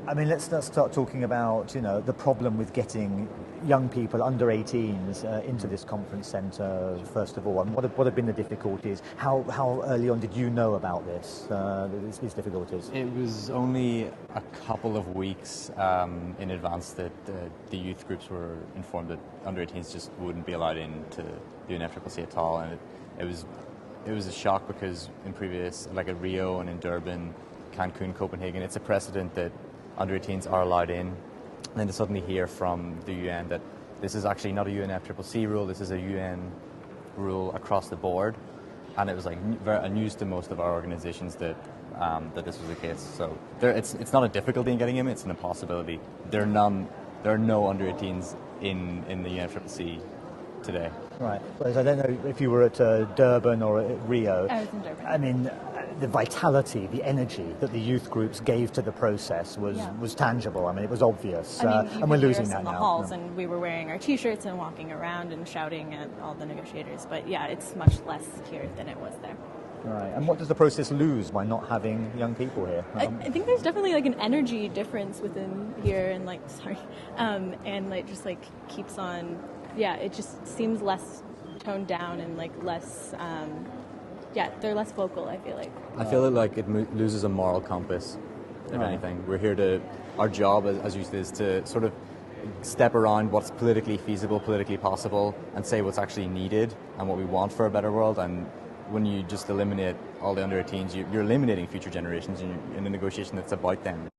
I mean, let's start talking about, the problem with getting young people under 18s into this conference centre, first of all. And what have been the difficulties? How early on did you know about these difficulties? It was only a couple of weeks in advance that the youth groups were informed that under 18s just wouldn't be allowed into the UNFCCC at all. And it was a shock because in previous, like at Rio and in Durban, Cancun, Copenhagen, it's a precedent that under 18s are allowed in. And then to suddenly hear from the UN that this is actually not a UNFCCC rule, this is a UN rule across the board. And it was like news to most of our organizations that this was the case. So it's not a difficulty in getting him, it's an impossibility. There are no under 18s in the UNFCCC today. Right. Whereas I don't know if you were at Durban or at Rio. I was in Durban. I mean, the vitality, the energy that the youth groups gave to the process was tangible. I mean, it was obvious. And we're losing that now. In the halls, and we were wearing our T-shirts and walking around and shouting at all the negotiators. But yeah, it's much less here than it was there. Right. And what does the process lose by not having young people here? I think there's definitely like an energy difference within here, and and just keeps on. Yeah, it just seems less toned down and less. They're less vocal, I feel like. I feel like it loses a moral compass, if anything. We're here to, our job as youth is to sort of step around what's politically feasible, politically possible, and say what's actually needed and what we want for a better world. And when you just eliminate all the under 18s, you're eliminating future generations in a negotiation that's about them.